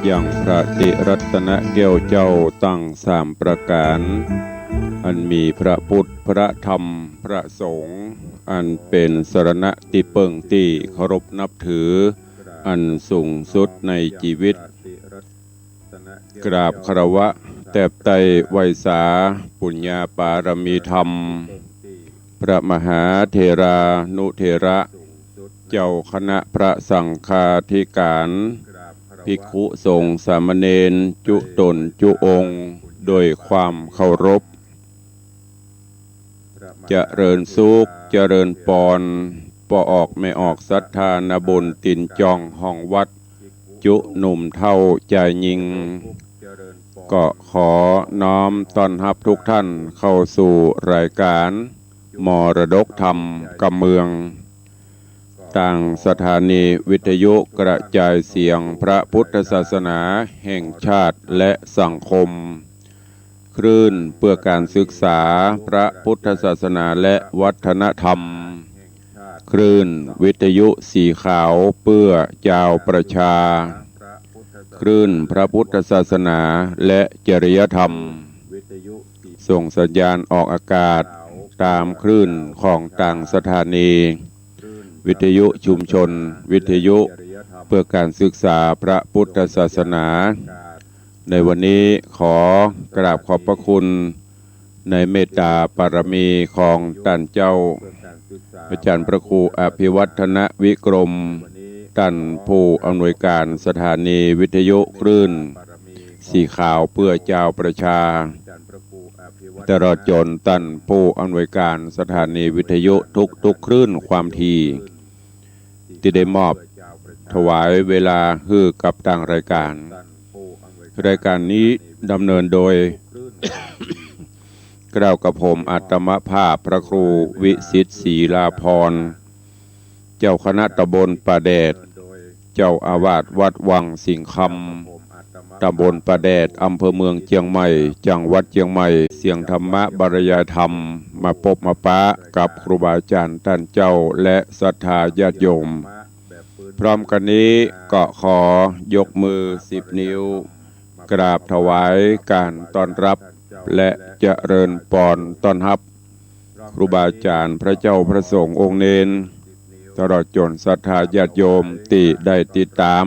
อย่างพระติรัตนแก้วเจ้าตั้งสามประการอันมีพระพุทธพระธรรมพระสงฆ์อันเป็นสรณะที่เปิ่งที่เคารพนับถืออันสูงสุดในชีวิตกราบคารวะแตบไตไวยสาปุญญาปารมีธรรมพระมหาเถรานุเถระเจ้าคณะพระสังฆาธิการภิกขุสงฆ์สามเณรจุตนจุองค์โดยความเคารพเจริญสุขเจริญปอนปออกไม่ออกศรัทธานบุญตินจองห้องวัดจุหนุ่มเท่าใจยิงก็ขอน้อมต้อนรับทุกท่านเข้าสู่รายการมรดกธรรมกำเมืองต่างสถานีวิทยุกระจายเสียงพระพุทธศาสนาแห่งชาติและสังคมคลื่นเพื่อการศึกษาพระพุทธศาสนาและวัฒนธรรมคลื่นวิทยุสีขาวเพื่อเจ้าประชาคลื่นพระพุทธศาสนาและจริยธรรมส่งสัญญาณออกอากาศตามคลื่นของต่างสถานีวิทยุชุมชนวิทยุเพื่อการศึกษาพระพุทธศาสนาในวันนี้ขอกราบขอบพระคุณในเมตตาบารมีของท่านเจ้าอาจารย์พระครูอภิวัฒนวิกรมท่านผู้อำนวยการสถานีวิทยุคลื่นสีขาวเพื่อเจ้าประชาตลอดจนท่านผู้อำนวยการสถานีวิทยุทุกคลื่นความถี่ที่ได้มอบถวายเวลาให้กับทางรายการนี้ดำเนินโดย กล่าวกับผมอาตมภาพพระครูวิสิทธิ์ศรีลาภรณ์เจ้าคณะตำบลป่าแดดเจ้าอาวาสวัดวังสิงห์คำตำบลป่าแดดอำเภอเมืองเชียงใหม่จังหวัดเชียงใหม่เสียงธรรมะบรรยายธรรมมาพบมาปะกับครูบาอาจารย์ท่านเจ้าและศรัทธาญาติโยมพร้อมกันนี้ก็ขอยกมือ10 นิ้วกราบถวายการต้อนรับและเจริญปอนต้อนรับครูบาอาจารย์พระเจ้าพระสงฆ์องค์เนรตลอดจนศรัทธาญาติโยมที่ได้ติดตาม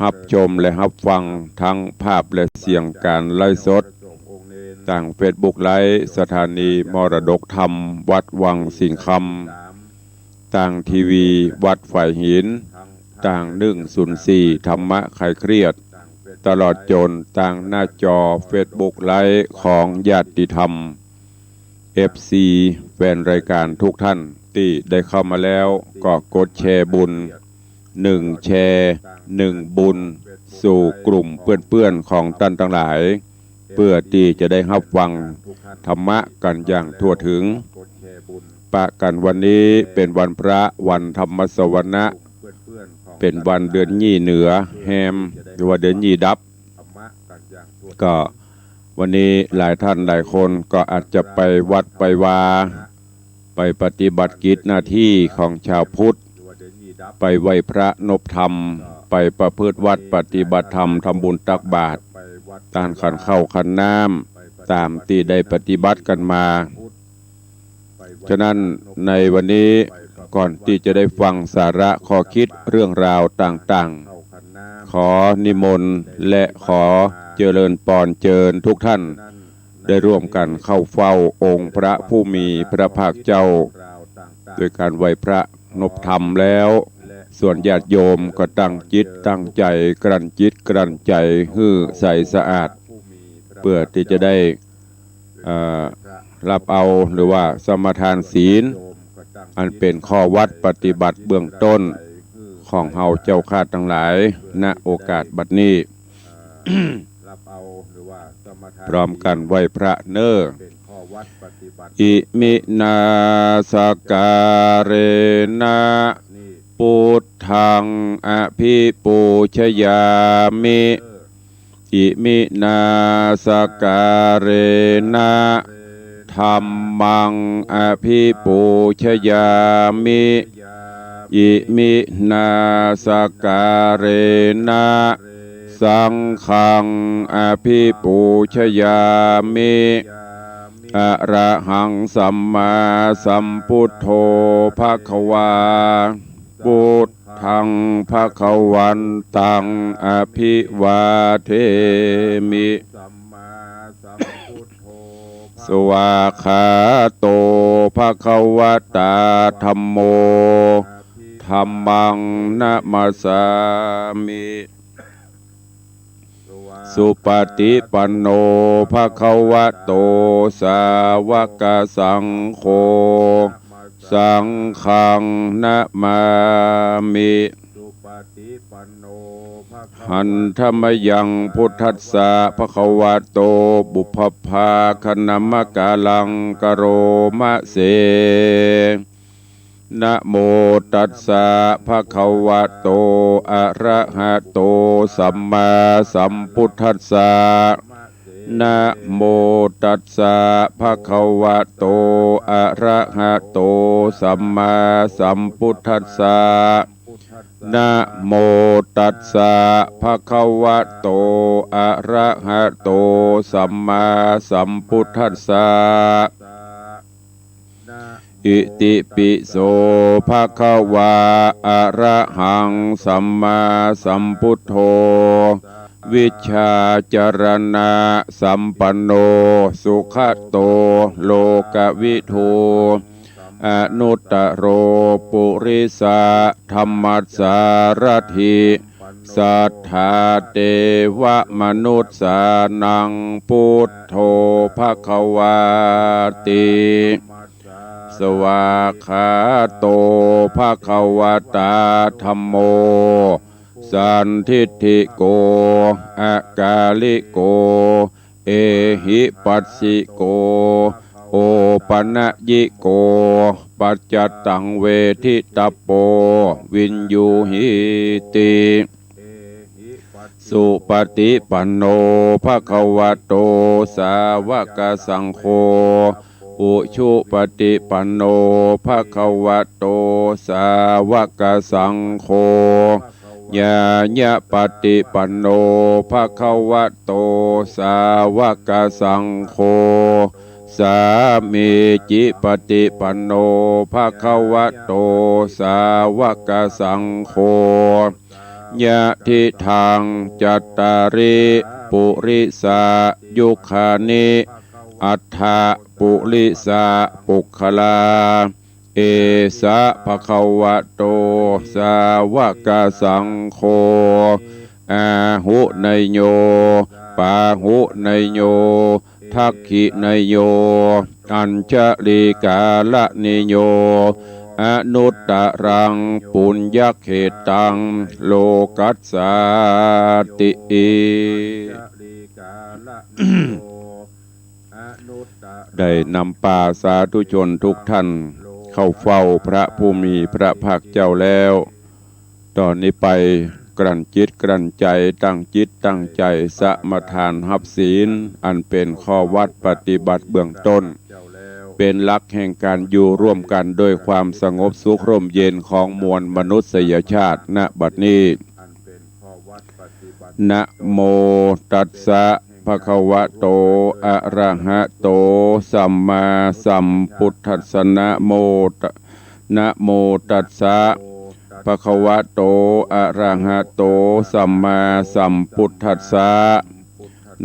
รับชมและรับฟังทั้งภาพและเสียงการไลฟ์สดต่างเฟซบุ๊กไลฟ์สถานีมรดกธรรมวัดวังสิงห์คำต่างทีวีวัดฝ่ายหินต่าง104ธรรมะคลายเครียดตลอดจนต่างหน้าจอเฟซบุ๊กไลฟ์ของญาติธรรม FC แฟนรายการทุกท่านที่ได้เข้ามาแล้วก็กดแชร์บุญ1แชร์1บุญสู่กลุ่มเพื่อนๆของท่านทั้งหลายเพื่อที่จะได้รับฟังธรรมะกันอย่างทั่วถึงปะกันวันนี้เป็นวันพระวันธรรมสวนะเป็นวันเดือนยี่เหนือแฮมหรือว่าเดือนยี่ดับก็วันนี้หลายท่านหลายคนก็อาจจะไปวัดไปวาไปปฏิบัติกิจหน้าที่ของชาวพุทธไปไหว้พระนบธรรมไปประพฤติวัดปฏิบัติธรรมทำบุญตักบาตรตานขันเข้าขันน้ำตามที่ได้ปฏิบัติกันมาฉะนั้นในวันนี้ก่อนที่จะได้ฟังสาระข้อคิดเรื่องราวต่างๆขอนิมนต์และขอเจริญปอนเจิญทุกท่านได้ร่วมกันเข้าเฝ้าองค์พระผู้มีพระภาคเจ้าโดยการไหว้พระนบธรรมแล้วส่วนญาติโยมก็ตั้งจิตตั้งใจกลั่นจิตกลั่นใจให้ใสสะอาดเพื่อที่จะได้รับเอาหรือว่าสมทานศีลอันเป็นข้อวัดปฏิบัติเบื้องต้นของเฮาเจ้าข้าทั้งหลายณโอกาสบัดนี้ พร้อมกันไหว้พระเน้ออิมินาสการเนะพุทธังอภิปูชยามิอิมินาสการเนะธัมมังอภิปูชยามิอิมินาสการเนะ สังฆังอภิปูชยามิอะระหังสัมมาสัมพุทโธภควาพุทธังภควันตังอภิวาเทมิสวากขาโตภควตาธัมโมธัมมังนะมัสสามิสุปฏิปันโนภควโตสาวกสังโฆสังฆังนะมามิหันธรรมยังพุทธัสสะภควโตบุพพาคณมกาลังกโรมะเสนะโมตัสสะภะคะวะโตอะระหะโตสัมมาสัมพุทธัสสะนะโมตัสสะภะคะวะโตอะระหะโตสัมมาสัมพุทธัสสะนะโมตัสสะภะคะวะโตอะระหะโตสัมมาสัมพุทธัสสะอิติปิโสภะคะวะอะระหังสัมมาสัมพุทโธวิชชาจรณะสัมปันโนสุขโตโลกวิทูอนุตตโรปุริสะธรรมัสสารถิสัทธาเทวมนุษย์สานังพุทโธภควาติสวากขาโตภควตาธัมโมสันทิฏฐิโกอากาลิโกเอหิปัสสิโกโอปนะยิโกปัจจตังเวทิตโปวินยูหิติสุปฏิปันโนภควโตสาวกสังโฆอุชุปฏิปันโนภควโตสาวกสังโฆญาญะปฏิปันโนภควโตสาวกสังโฆสามีจิปฏิปันโนภควโตสาวกสังโฆยะทิทางจัตตาริปุริสายุคานิอัฏฐปุริสาปุคคลาเอสะภควโตสาวกสังโฆอาหุนยโยปาหุนยโยทักขินยโยอัญชลีกาลนิโยอนุตตรังปุญญเขตังโลกัสสาติได้นำป่าสาธุชนทุกท่านเข้าเฝ้าพระผู้มีพระภาคเจ้าแล้วตอนนี้ไปกลั่นจิตกลั่นใจตั้งจิตตั้งใจสมทานหับศีลอันเป็นข้อวัดปฏิบัติเบื้องต้นเป็นหลักแห่งการอยู่ร่วมกันโดยความสงบสุขร่มเย็นของมวลมนุษยชาติณบัดนี้นะโมตัสสะภะคะวะโตอะระหะโตสัมมาสัมพุทธัสสะนะโมตัสสะภะคะวะโตอะระหะโตสัมมาสัมพุทธัสสะ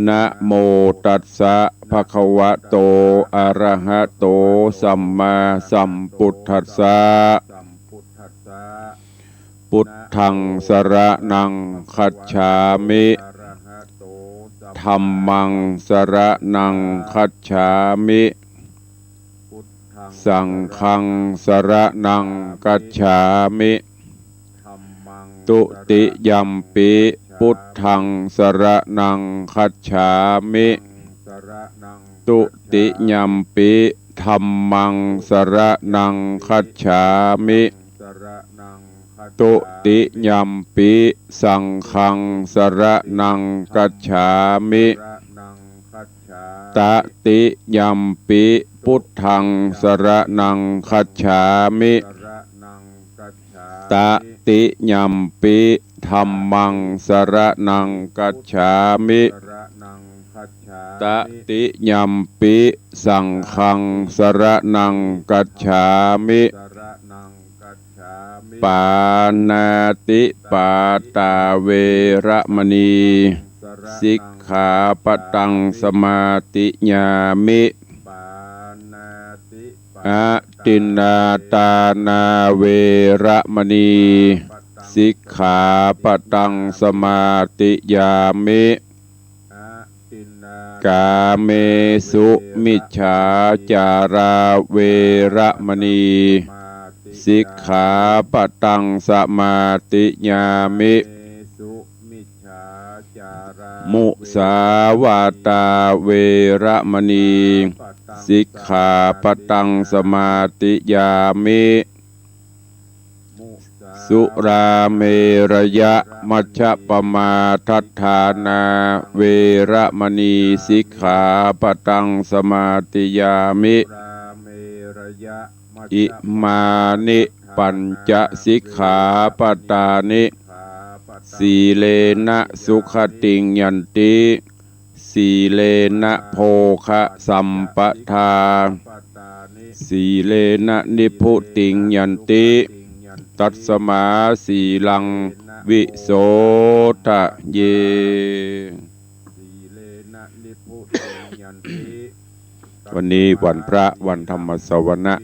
นะโมตัสสะภะคะวะโตอะระหะโตสัมมาสัมพุทธัสสะพุทธังสรณังคัจฉามิธัมมังสรณังคัจฉามิสังฆังสรณังคัจฉามิตุติยัมปิพุทธังสรณังคัจฉามิตุติยัมปิธัมมังสรณังคัจฉามิตุติยัมปิสังฆังสรณังคัจฉามิตติยัมปิพุทธังสรณังคัจฉามิต ตติยัมปิธัมมังสรณังกัจฉามิตติยัมปิสังฆังสรณังกัจฉามิปานาติปาตาเวระมณีสิกขาปตังสมาติญามิอะตินนาตานาเวระมณีสิกขาปตังสมาติญามิกาเมสุมิจฉาจาราเวระมณีสิกขาปตังสมาติญามิมุสาวาตาเวระมณีสิกขาปตังสมาติญามิสุราเมรยะมัชฌะปมาทัฏฐานาเวระมณีสิกขาปตังสมาติญามิอิมานิปัญจสิกขาปตานิสีเลนะสุขติงยันติสีเลนะโภคะสัมปทาสีเลนะนิพุติงยันติตัสมาสีลังวิโสทะเยวันนี้วันพระวันธรรมสวนะ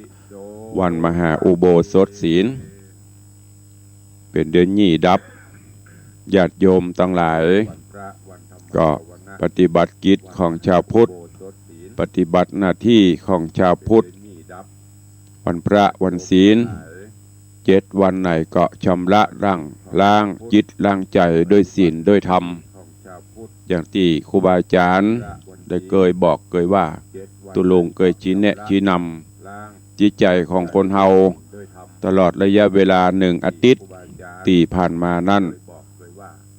วันมหาอุโบสถศีลเป็นเดือนยี่ดับญาติโยมทั้งหลายก็ปฏิบัติกิจของชาวพุทธปฏิบัติหน้าที่ของชาวพุทธวันพระวันศีล7 วันไหนก็ชำระล้างจิตล้างใจด้วยศีลด้วยธรรมอย่างที่ครูบาอาจารย์ได้เคยบอกเคยว่าตุลงเคยชี้แนะชี้นำจิตใจของคนเฮาตลอดระยะเวลา1 อาทิตย์ที่ผ่านมานั่น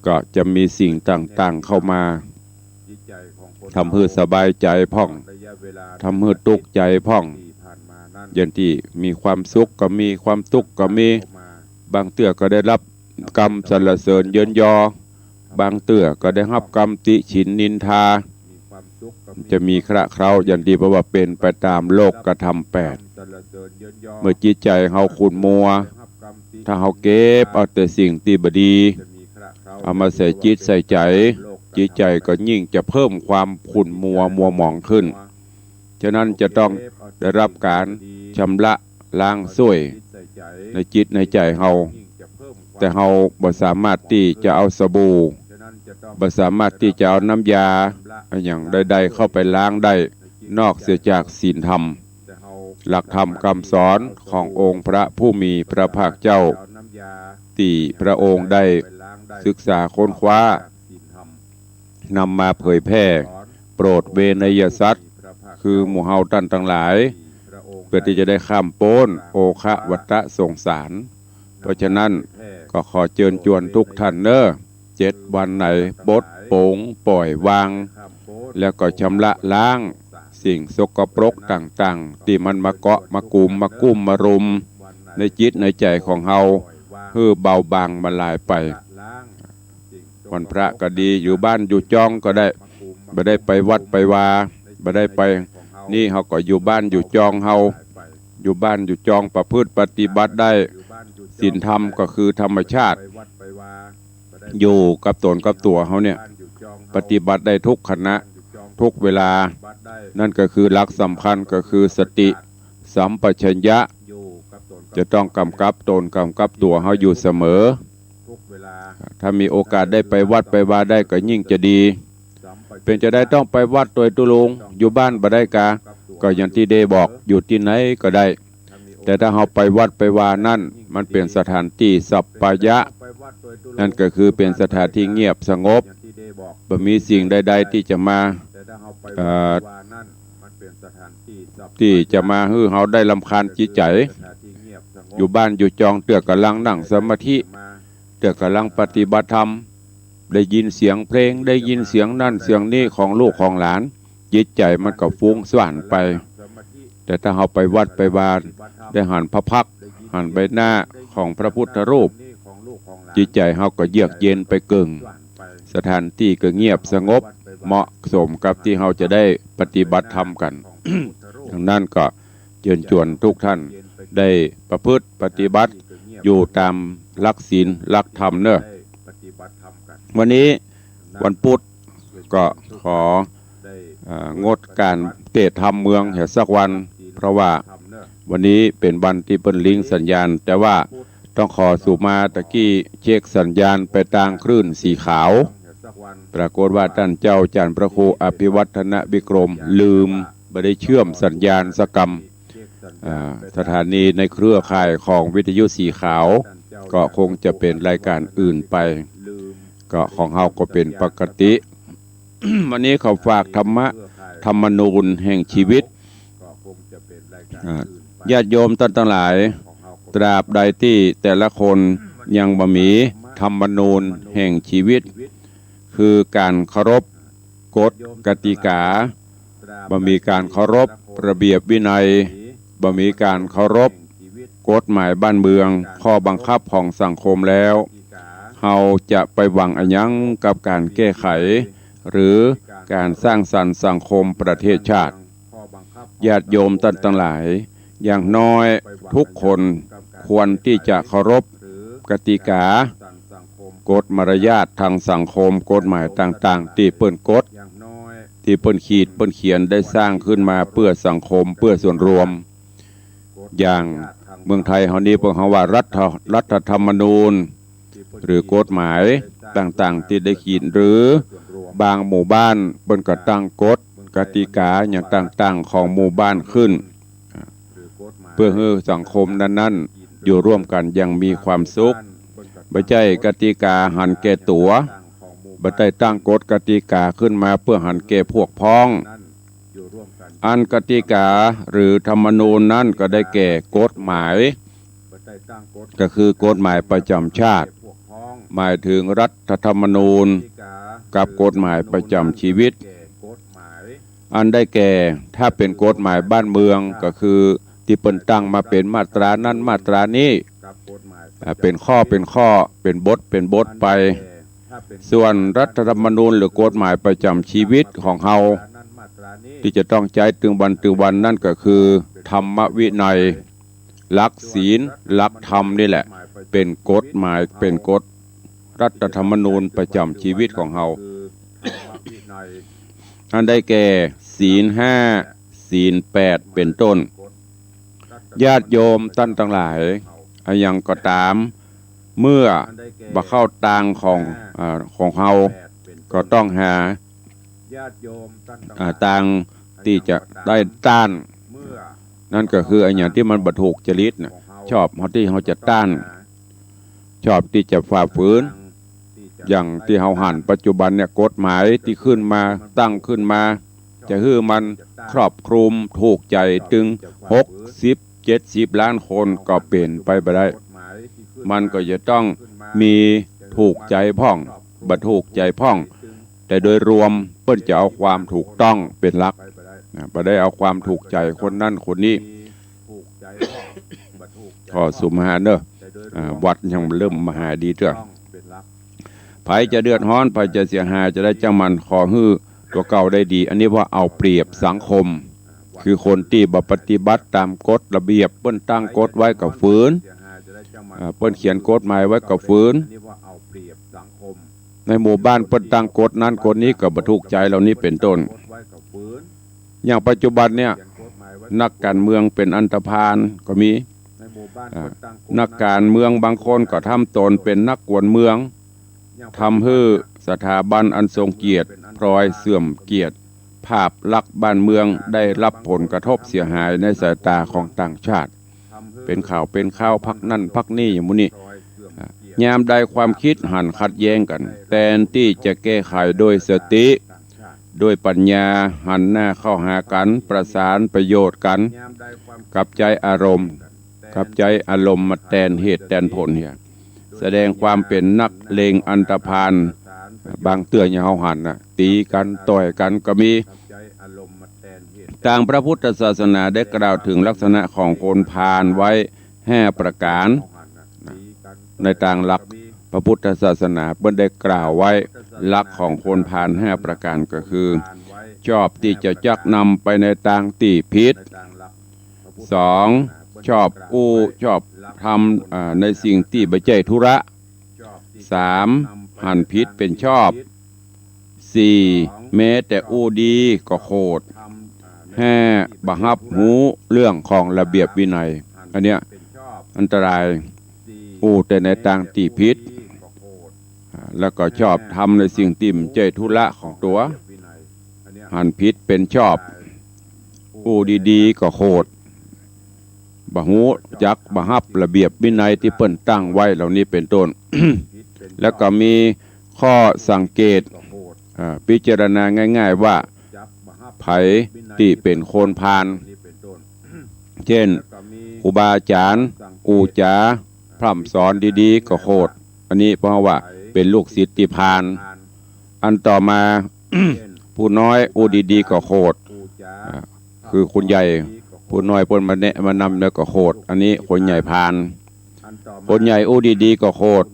ก็จะมีสิ่งต่างๆเข้ามาทำให้สบายใจพ่องทำให้ทุกข์ใจพ่องอย่างที่มีความสุขก็มีความทุกข์ก็มีบางเตื้อก็ได้รับกรรมสรรเสริญเยินยอบางเตื้อก็ได้รับกรรมติฉินนินทาจะมีคระเคราอย่างที่ว่าเป็นไปตามโลกกระทำ8เมื่อจิตใจเฮาขุ่นมัวถ้าเฮาเก็บเอาแต่สิ่งที่บดีเอามาใส่จิตใส่ใจจิตใจก็ยิ่งจะเพิ่มความขุ่นมัวหมองขึ้นฉะนั้นจะต้องได้รับการชำระล้างส้วยในจิตในใจเฮาแต่เฮาบ่สามารถที่จะเอาสบู่บ่สามารถที่จะเอาน้ำยาอย่างใดๆเข้าไปล้างได้นอกเสียจากศีลธรรมหลักธรรมคำสอนขององค์พระผู้มีพระภาคเจ้าที่พระองค์ได้ศึกษาค้นคว้านำมาเผยแพร่โปรดเวนยสัตว์คือหมู่เฮาท่านทั้งหลายเพื่อที่จะได้ข้ามโพ้นโอคะวัฏสงสารเพราะฉะนั้นก็ขอเชิญชวนทุกท่านเนอะ7 วันไหนปลดโปร่งปล่อยวางแล้วก็ชำระล้างสิ่งสกปรกต่างๆที่มันมาเกาะมากุมมากุ้มมารุมในจิตในใจของเฮาเพื่อเบาบางมาลายไปวันพระก็ดีอยู่บ้านอยู่จองก็ได้ไม่ได้ไปวัดไปวาไม่ได้ไปนี่เฮาก็อยู่บ้านอยู่จองเฮาอยู่บ้านอยู่จองประพฤติปฏิบัติได้ศีลธรรมก็คือธรรมชาติอยู่กับตนกับตัวเฮาเนี่ยปฏิบัติได้ทุกขณะทุกเวลานั่นก็คือหลักสำคัญก็คือสติสัมปชัญญะจะต้องกำกับตนกำกับตัวเฮาอยู่เสมอถ้ามีโอกาสได้ไปวัดไปวาได้ก็ยิ่งจะดีเป็นจะได้ต้องไปวัดโดยตุลงอยู่บ้านบ่ได้กาก็อย่างที่ได้บอกอยู่ที่ไหนก็ได้แต่ถ้าเราไปวัดไปวานั่นมันเป็นสถานที่สัปปายะนั่นก็คือเป็นสถานที่เงียบสงบบ่มีสิ่งใดๆที่จะมาที่จะมาให้เราได้รำคาญจิตใจอยู่บ้านอยู่จองเตือกกำลังนั่งสมาธิเตือกกำลังปฏิบัติธรรมได้ยินเสียงเพลงได้ยินเสียงนั่นเสียงนี้ของลูกของหลานจิตใจมันก็ฟุ้งซ่านไปแต่ถ้าเราไปวัดไปวาได้หันพระพัก หันใบหน้าของพระพุทธรูปจิตใจเฮาก็เยือกเย็นไปกึ่งสถานที่ก็เงียบสงบเหมาะสมกับที่เฮาจะได้ปฏิบัติธรรมกัน ดังนั้นก็เชิญชวนทุกท่านได้ประพฤติปฏิบัติอยู่ตามหลักศีลหลักธรรมเนอะวันนี้วันพุธก็ของดการเทศธรรมเมืองสักวัน เพราะว่าวันนี้เป็นวันที่เปิ้นลิงสัญญาณแต่ว่าต้องขอสู่มาตะกี้เช็คสัญญาณไปทางคลื่นสีขาวปรากฏว่าท่านเจ้าจารย์พระครูอภิวัฒนวิกรมลืมไม่ได้เชื่อมสัญญาณสกรรมสถานีในเครือข่ายของวิทยุสีขาวก็คงจะเป็นรายการอื่นไปก็ของเฮาก็เป็นปกติ วันนี้เขาฝากธรรมนูญแห่งชีวิตญาติโยมท่านทั้งหลายตราบใดที่แต่ละคนยังบ่มีธรรมนูญแห่งชีวิตคือการเคารพกฎกติกาบ่มีการเคารพระเบียบวินัยบ่มีการเคารพกฎหมายบ้านเมืองข้อบังคับของสังคมแล้วเฮาจะไปหวังอันยังกับการแก้ไขหรือการสร้างสรรค์สังคมประเทศชาติญาติโยมท่านทั้งหลายอย่างน้อยทุกคนควรที่จะเคารพกติกากฎมารยาททางสังคมกฎหมายต่างๆที่เปิ้นกฎที่เปิ้นขีดเปิ้นเขียนได้สร้างขึ้นมาเพื่อสังคมเพื่อส่วนรวมอย่างเมืองไทยเฮานี้พวกเฮาว่ารัฐธรรมนูญหรือกฎหมายต่างๆที่ได้ขีดหรือบางหมู่บ้านเปิ้นก็ตั้งกฎกติกาอย่างต่างๆของหมู่บ้านขึ้นเพื่อให้สังคมนั้นๆอยู่ร่วมกันอย่างมีความสุขบ่ใช่กติกาหันแก่ตัวบ่ได้ตั้งกฎกติกาขึ้นมาเพื่อหันแก่พวกพ้องอันกติกาหรือธรรมนูญนั้นก็ได้แก่กฎหมายก็คือกฎหมายประจำชาติหมายถึงรัฐธรรมนูญกับกฎหมายประจำชีวิตอันได้แก่ถ้าเป็นกฎหมายบ้านเมืองก็คือที่เปิ้นตั้งมาเป็นมาตรานั้นมาตรานี้เป็นข้อเป็นบทไปส่วนรัฐธรรมนูญหรือกฎหมายประจำชีวิตของเฮาที่จะต้องใช้ถึงวันนั่นก็คือธรรมวินัยหลักศีลหลักธรรมนี่แหละเป็นกฎหมายเป็นกฎรัฐธรรมนูญประจำชีวิตของเฮาอันได้แก่ศีล5ศีล8เป็นต้นญาติโยมท่านทั้งหลายยังก็ตามเมื่อบ่เข้าทางของเฮาก็ต้องหาทางที่จะได้ต้านนั่นก็คืออย่างที่มันบ่ถูกจริตนะชอบที่เฮาจะต้านชอบที่จะฝ่าฝืนอย่างที่เฮาหันปัจจุบันเนี่ยกฎหมายที่ขึ้นมาตั้งขึ้นมาจะให้มันครอบคลุมถูกใจถึง60-70 ล้านคนก็เป็นไปบ่ได้มันก็จะต้องมีถูกใจพ่องบ่ถูกใจพ่องแต่โดยรวมเพิ่นจะเอาความถูกต้องเป็นหลักบ่ได้เอาความถูกใจคนนั้นคนนี้ขอสุมหาเด้อวัดยังเริ่มมหาดีเด้อไผจะเดือดร้อนไผจะเสียหายจะได้จังมันขอฮื้อตัวเก่าได้ดีอันนี้ว่าเอาเปรียบสังคมคือคนที่บ่ปฏิบัติตามกฎระเบียบเปิ้นตั้งกฎไว้ก็ฝืนเปิ้นเขียนกฎหมายไว้ก็ฝืนในหมู่บ้านเปิ้นตั้งกฎนั้นกฎนี้ก็บ่ถูกใจเหล่านี้เป็นต้นอย่างปัจจุบันเนี่ยนักการเมืองเป็นอันธพาลก็มีนักการเมืองบางคนก็ทำตนเป็นนักกวนเมืองทำให้สถาบันอันทรงเกียรติพลอยเสื่อมเกียรติภาพลักษณ์บ้านเมืองได้รับผลกระทบเสียหายในสายตาของต่างชาติเป็นข่าวพักนั่นพักนี่อย่างนี้ยามใดความคิดหันขัดแย้งกันแทนที่จะแก้ไขโดยสติโดยปัญญาหันหน้าเข้าหากันประสานประโยชน์กันกับใจอารมณ์มาแทนเหตุแทนผลเนี่ยแสดงความเป็นนักเลงอันธพาลบางเตือนอย่างเฮาหันน่ะตีกันต่อยกันก็มีทางพระพุทธศาสนาได้กล่าวถึงลักษณะของคนพาลไว้ 5 ประการนะในทางหลักพระพุทธศาสนาเพิ่นได้กล่าวไว้หลักของคนพาล5 ประการก็คือชอบที่จะจักนำไปในทางที่ผิด 2. ชอบชอบทำในสิ่งที่บ่ใช่ธุระ 3. หันผิดเป็นชอบ 4. แม้แต่ดีก็โคตร 5. บ่รับรู้เรื่องของระเบียบวินัยอันเนี้ยอันตรายแต่ในทางที่ผิดแล้วก็ชอบทำในสิ่งที่ไม่ใช่ธุระของตัวหันผิดเป็นชอบดีๆก็โคตรบ่ฮู้จักบ่รับระเบียบวินัยที่เปิ้นตั้งไว้เหล่านี้เป็นต้น แล้วก็มีข้อสังเกตพิจารณาง่ายๆว่าไผที่เป็นคนพาลเช่นครูบาอาจารย์จาพร่ำสอนดีๆก็โคตรอันนี้เพราะว่าเป็นลูกศิษย์ที่พาลอันต่อมา ผู้น้อยดีๆก็โคตรคือคนใหญ่ผู้น้อยเพิ่นมาแนะมานำแล้วก็โคตรอันนี้คนใหญ่พาลคนใหญ่ดีๆก็โคตร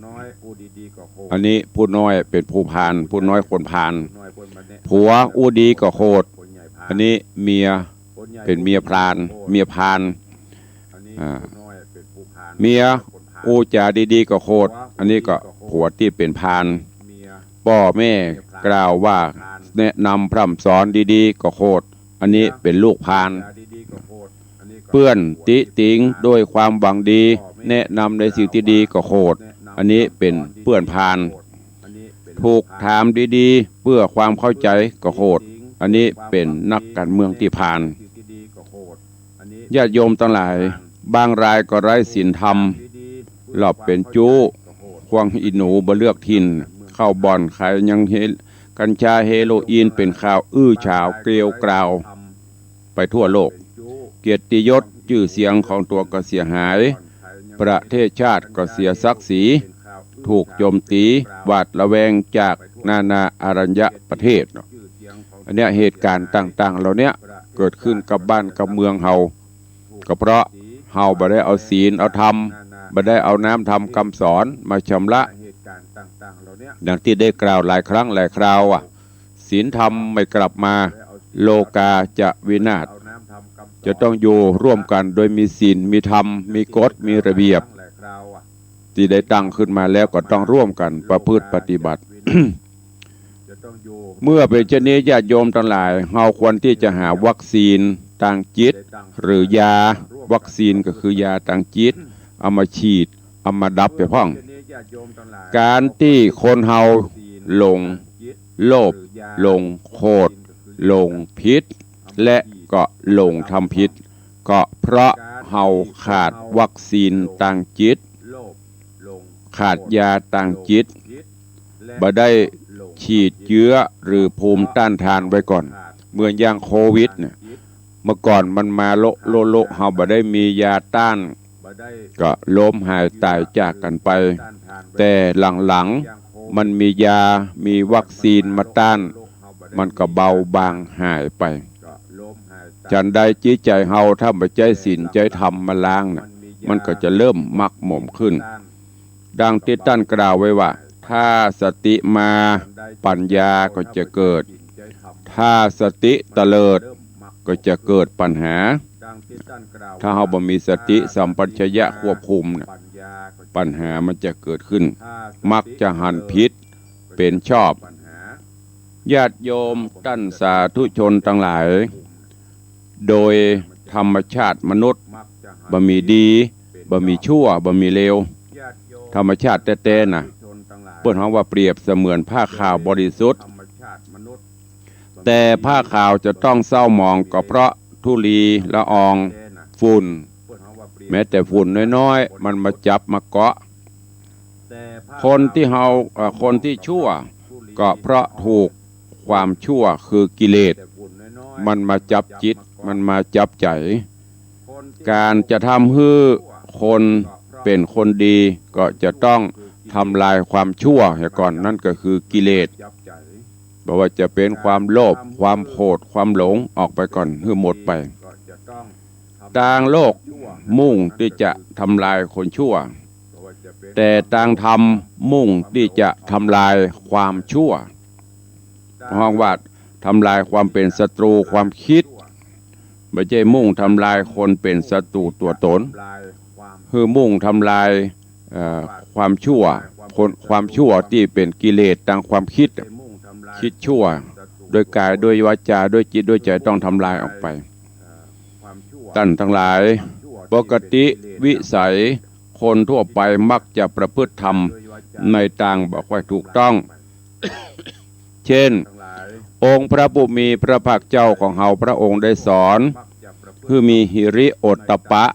อันนี้ผู้น้อยเป็นผู้พาลผู้น้อยคนพาลผัวดีก็โคตรอันนี้เมียเป็นเมียพาลเมียพาลเมียจาดีๆก็โคตรอันนี้ก็ผัวที่เป็นพาลพ่อแม่กล่าวว่าแนะนำพร่ำสอนดีๆก็โคตรอันนี้เป็นลูกพาลเพื่อนติติงด้วยความหวังดีแนะนำในสิ่งที่ดีก็โคตรอันนี้เป็นเพื่อนพาลถูกถามดีๆเพื่อความเข้าใจก็โคตรอันนี้เป็นนักการเมืองที่พาลญาติโยมทั้งหลายบางรายก็ไร้ศีลธรรมหลอบเป็นจู้ควงอีหนูบ่เลือกถิ่นเข้าบ่อนขายยังกัญชาเฮโรอีนเป็นข่าวฉาวเกลียวกราวไปทั่วโลกเกียรติยศชื่อเสียงของตัวก็เสียหายประเทศชาติก็เสียศักดิ์ศรีถูกโจมตีหวาดระแวงจากนานาอารยประเทศอันเนี้ยเหตุการณ์ต่างๆเหล่านี้เกิดขึ้นกับบ้านกับเมืองเฮาก็เพราะเฮาบ่ได้เอาศีลเอาธรรมบ่ได้เอาน้ำธรรมคำสอนมาชำระดังที่ได้กล่าวหลายครั้งหลายคราวศีลธรรมไม่กลับมาโลกาจะวินาศจะต้องอยู่ร่วมกันโดยมีศีลมีธรรมมีกฎมีระเบียบที่ได้ตั้งขึ้นมาแล้วก็ต้องร่วมกันประพฤติปฏิบัติ เมื่อเป็นเช่นนี้ญาติโยมทั้งหลายเราควรที่จะหาวัคซีนทางจิตหรือยาวัคซีนก็คือยาทางจิตเอามาฉีดเอามาดับไปพ้องการที่คนเฮาหลงโลภหลงโคตรหลงพิษและก็หลงทำพิษก็เพราะเฮาขาดวัคซีนทางจิตขาดยาทางจิตบ่ได้ฉีดเชื้อหรือภูมิต้านทานไว้ก่อนเหมือนอย่างโควิดเนี่ยเมื่อก่อนมันมาโลเฮาบ่ได้มียาต้านก็ล้มหายตายจากกันไปแต่หลังๆมันมียามีวัคซีนมาต้านมันก็เบาบางหายไปจันใดจิตใจเฮาถ้าบ่ใจศีลใจธรรมมาล้างน่ะมันก็จะเริ่มมักหมมขึ้นดังที่ท่านกล่าวไว้ว่าถ้าสติมาปัญญาก็จะเกิดถ้าสติเตลิดก็จะเกิดปัญหาถ้าเราบ่มีสติสัมปชัญญะควบคุมนะปัญหามันจะเกิดขึ้นมักจะหันผิดเป็นชอบญาติโยมท่านสาธุชนทั้งหลายโดยธรรมชาติมนุษย์บ่มีดีบ่มีชั่วบ่มีเลวธรรมชาติแท้ๆน่ะเปิ้นเฮาว่าเปรียบเสมือนผ้าขาวบริสุทธิ์แต่ผ้าขาวจะต้องเศร้าหมองก็เพราะธุลีละอองฝุ่นแม้แต่ฝุ่นน้อยๆมันมาจับมาเกาะคนที่ชั่วก็เพราะถูกความชั่วคือกิเลสมันมาจับจิตมันมาจับใจการจะทำให้คนเป็นคนดีก็จะต้องทำลายความชั่วก่อนนั่นก็คือกิเลสบอกว่าจะเป็นความโลภความโกรธความหลงออกไปก่อนให้หมดไป ต่างโลกมุ่งที่จะทำลายคนชั่วแต่ต่างธรรมมุ่งที่จะทำลายความชั่วห้องว่าทำลายความเป็นศัตรูความคิดไม่ใช่มุ่งทำลายคนเป็นศัตรูตัวตนคือมุ่งทำลายความชั่วความชั่วที่เป็นกิเลสทางความคิดชั่วโดยกายโดยวาจาโดยจิตโดยใจต้องทำลายออกไปท่านทั้งหลายปกติวิสัยคนทั่วไปมักจะประพฤติธรรมในทางบอกว่าถูกต้อง เช่นองค์พระผู้มีพระภาคเจ้าของเฮาพระองค์ได้สอนคือมีหิริโอตตัปปะ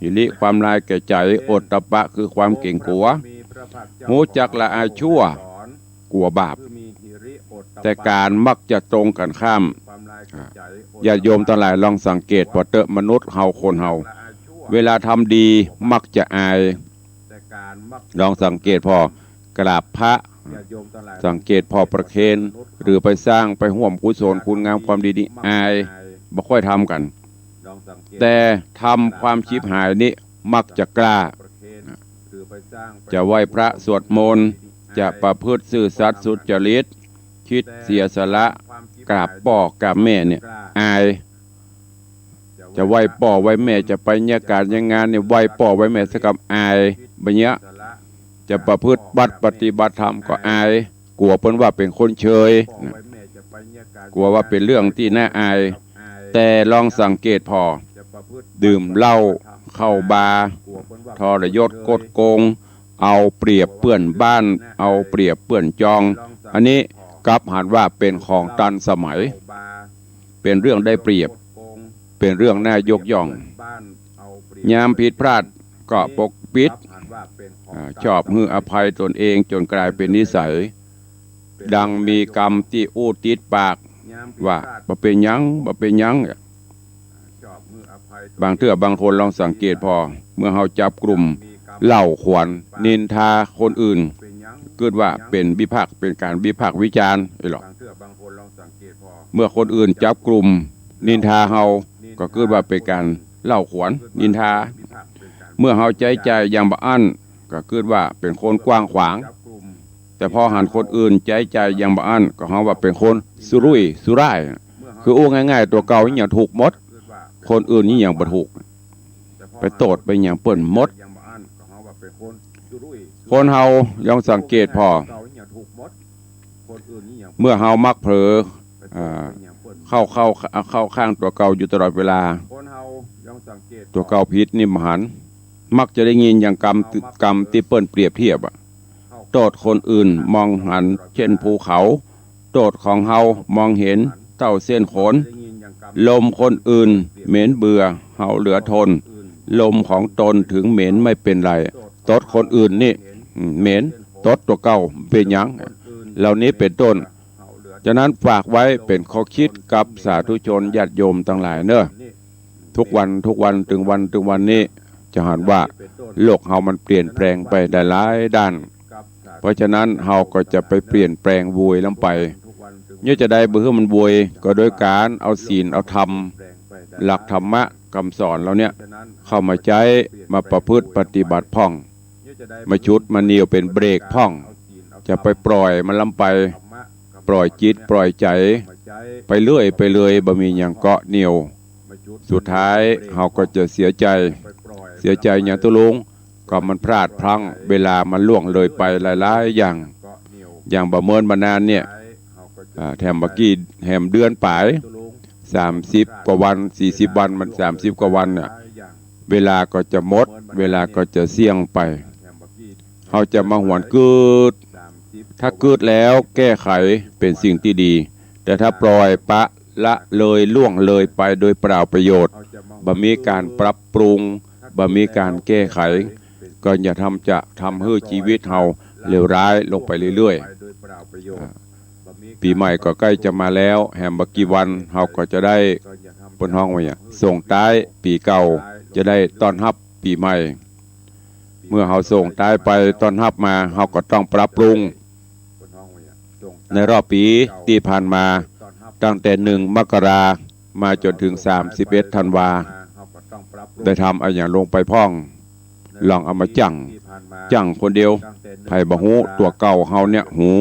หิริความลายแก่ใจโอตตัปปะคือความเก่งกลัวหูจักละอายชั่วกลัวบาปแต่การมักจะตรงกันข้ามญาติโยมทั้งหลายลองสังเกตพอเตอะมนุษย์เฮาคนเฮาเวลาทำดีมักจะอายลองสังเกตพอกราบพระสังเกตพอประเคนหรือไปสร้างไปห่วมกุศลคุณงามความดีนี้อายบ่ค่อยทำกันแต่ทำความชิบหายนี้มักจะกล้าจะไหว้พระสวดมนต์จะประพฤติซื่อสัตย์สุจริตคิดเสียสละกราบพ่อกราบแม่เนี่ยอายจะไหว้พ่อไหว้แม่จะไปเนี่ยการยังงานเนี่ยไหว้พ่อไหว้แม่สักกับอายแบบเนี้ยจะประพฤติบัติปฏิบัติธรรมก็อายกลัวเพิ่นว่าเป็นคนเชยกลัวว่าเป็นเรื่องที่น่าอายแต่ลองสังเกตพอดื่มเหล้าเข้าบาร์ทรยศกดโกงเอาเปรียบเปื้อนบ้านเอาเปรียบเปื้อนจองอันนี้กลับหันว่าเป็นของตันสมัยเป็นเรื่องได้เปรียบเป็นเรื่องน่ายกย่องยามผิดพลาดก็ปกปิดชอบฮืออภัยตนเองจนกลายเป็นนิสัยดังมีกรรมที่อู้ติดปากว่าบ่เป็นหยังบ่เป็นหยังบางเทื่อบางคนลองสังเกตพอเมื่อเฮาจับกลุ่มเล่าขวัญนินทาคนอื่นเกิดว่าเป็นวิพากษ์เป็นการวิพากษ์วิจารณ์หรอกเมื่อคนอื่นจับกลุ่มนินทาเฮาก็เกิดว่าเป็นการเล่าขวัญนินทาเมื่อเฮาใจอย่างบ่อั้นก็เกิดว่าเป็นคนกว้างขวางแต่พอหันคนอื่นใจอย่างบ่อั้นก็เฮาว่าเป็นคนสุรุ่ยสุร่ายคืออู้ง่ายๆตัวเก่าอย่างถูกหมดคนอื่นนี่อย่างบ่ถูกไปโตดไปอย่างเปิ้นหมดคนเฮาลองสังเกตพอเมื่อเฮามักเผลอเข้าข้างตัวเก่าอยู่ตลอดเวลาตัวเก่าผิดนี่มหันมักจะได้ยินอย่างกรรมที่เปิ้นเปรียบเทียบโทษคนอื่นมองหันเช่นภูเขาโทษของเฮามองเห็นเท่าเส้นขนลมคนอื่นเหม็นเบื่อเฮาเหลือทนลมของตนถึงเหม็นไม่เป็นไรโทษคนอื่นนี่เหม็นโทษตัวเก่าเป็นหยังเหล่านี้เป็นต้นฉะนั้นฝากไว้เป็นข้อคิดกับสาธุชนญาติโยมทั้งหลายเนอะทุกวันถึงวันนี้จะเห็นว่าโลกเฮามันเปลี่ยนแปลงไปได้หลายด้านเพราะฉะนั้นเฮาก็จะไปเปลี่ยนแปลงวุยลงไปเนี่ยจะได้เบื่อมันวุยก็โดยการเอาศีลเอาธรรมหลักธรรมะคำสอนเราเนี่ยเข้ามาใช้มาประพฤติปฏิบัติพ่องมาชุดมาเนียวเป็นเบรกพ่องจะไปปล่อยมันลำไปปล่อยจิตปล่อยใจไปเรื่อยบ่มีอย่างเกาะเหนียวสุดท้ายเฮาก็จะเสียใจอย่างตุลุงก็มันพลาดพลั้งเวลามันล่วงเลยไปหลายๆอย่างบ่เมินมานานเนี่ยแถมเมื่อกี้แถมเดือนปลาย30กว่าวัน40วันมัน30กว่าวันน่ะเวลาก็จะหมดเวลาก็จะเสี่ยงไปเฮาจะมาหวนกืดถ้ากืดแล้วแก้ไขเป็นสิ่งที่ดีแต่ถ้าปล่อยปะละเลยล่วงเลยไปโดยเปล่าประโยชน์บ่มีการปรับปรุงบ่มีการแก้ไขก็อย่าจะทำให้ชีวิตเฮาเลวร้ายลงไปเรื่อยๆปีใหม่ก็ใกล้จะมาแล้วแฮมบักกี่วันเฮาก็จะได้บนห้องไว้ส่งท้ายปีเก่าจะได้ต้อนรับปีใหม่เมื่อเฮาส่งท้ายไปต้อนรับมาเฮาก็ต้องปรับปรุงในรอบปีที่ผ่านมาตั้งแต่1 มกรามาจนถึง31 ธันวา ได้ทำอะไรอย่างลงไปพ่องลองเอามาจั่งคนเดียวไผ่บ่ฮู้ตัวเก่าเฮาเนี่ยหู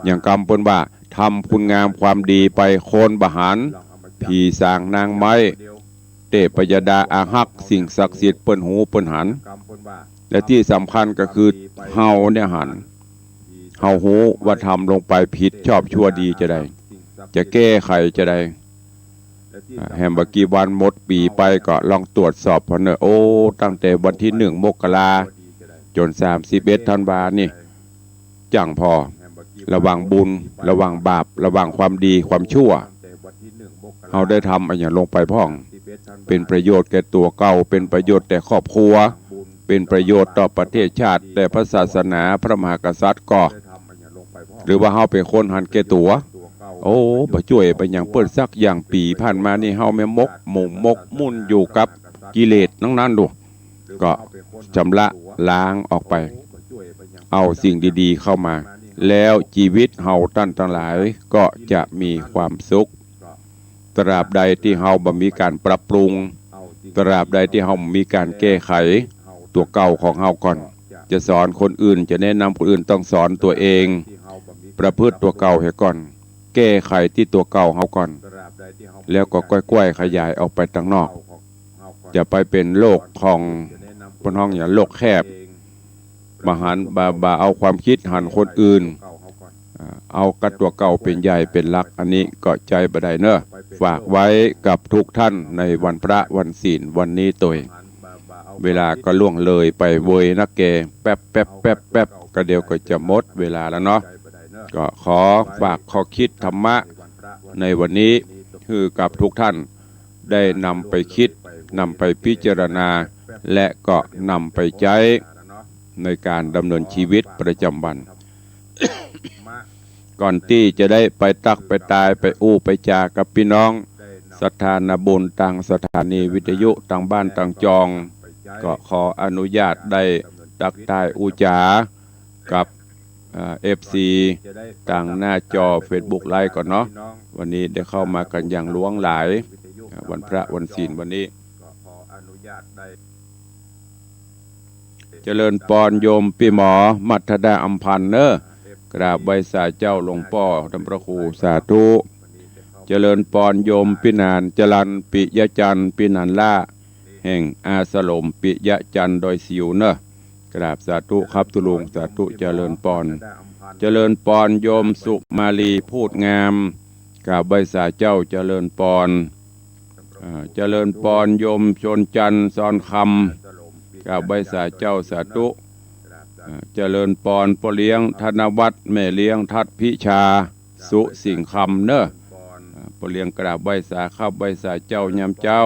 อย่างกำเปิ้นว่าทำคุณงามความดีไปโคนบหารผีสางนางไม้เตปยดาอาหักสิ่งศักดิ์สิทธิ์เปิ้นหูเปิ้นหันและที่สำคัญก็คือเฮาเนี่ยหันเฮาหูว่าทำลงไปผิดชอบชั่วดีจะได้จะแก้ไขจะได้แฮมบกี่วันหมดปีไปก็ลองตรวจสอบพอเนอะโอ้ตั้งแต่วันที่1 มกราจน31 ธันวานี่จังพอระวังบุญระวังบาประวังความดีความชั่วเฮาได้ทำอะไรอย่างลงไปพ่องเป็นประโยชน์แก่ตัวเก่าเป็นประโยชน์แต่ครอบครัวเป็นประโยชน์ต่อประเทศชาติแต่พระศาสนาพระมหากษัตริย์ก็หรือว่าเฮาเป็นคนหันแก่ตัวโอ้บ่ช่วยไปอย่างเปิ้นสักอย่างปีผ่านมานี่เฮาแม่มกมุ่นอยู่กับกิเลสทั้งนั้นดูก็ชำระล้างออกไปเอาสิ่งดีๆเข้ามาแล้วชีวิตเฮาท่านทั้งหลายก็จะมีความสุขตราบใดที่เฮาบ่มีการปรับปรุงตราบใดที่เฮามีการแก้ไขตัวเก่าของเฮาก่อนจะสอนคนอื่นจะแนะนำคนอื่นต้องสอนตัวเองประพฤติตัวเก่าให้ก่อนแก้ไขที่ตัวเก่าเฮาก่อนแล้วก็ค่อยๆขยายออกไปข้างนอกจะไปเป็นโลกของบนห้องอย่างโลกแคบมาหันบาเอาความคิดหันคนอื่นเอากระตัวเก่าเป็นใหญ่เป็นหลักอันนี้ก็ใจบ่ได้เนอะฝากไว้กับทุกท่านในวันพระวันศีลวันนี้ตัวเวลาก็ล่วงเลยไปโวยนักแกแป๊บก็เดี๋ยวก็จะหมดเวลาแล้วเนาะก็ขอฝากข้อคิดธรรมะในวันนี้คือกับทุกท่านได้นำไปคิดนำไปพิจารณาและก็นำไปใช้ในการดำเนินชีวิตประจำวัน ก่อนที่จะได้ไปตักไปตายไปอู้ไปจากับพี่น้องสถานบุญต่างสถานีวิทยุต่างบ้านต่างจองก็ขออนุญาตได้ตักตายอู้จากับFC ต่างหน้าจอ Facebook ไลฟ์ก่อนเนาะวันนี้ได้เข้ามากันอย่างหลวงหลายวันพระวันศีลวันนี้เจริญปอนโยมพี่หมอมัทดาอัมพันธ์เนอะกราบใบสาเจ้าหลวงพ่อธรรมพระครูสาธุเจริญปอนโยมพี่นานจรันปิยจันทร์พี่นันล่าแห่งอาสลมปิยจันทร์โดยสิวเนอะกราบสาธุครับตุลุงสาธุเจริญปอนเจริญปอนโยมสุมาลีพูดงามกราบใบสาเจ้าเจริญปอนเจริญปอนโยมชนจันทร์ซอนคำกราบใบสาเจ้าสาธุเจริญปอนพ่อเลี้ยงธนวัฒน์แม่เลี้ยงทัดพิชาสุสิงคำเนอะพ่อเลี้ยงกราบใบสาข้าใบสาเจ้ายำเจ้า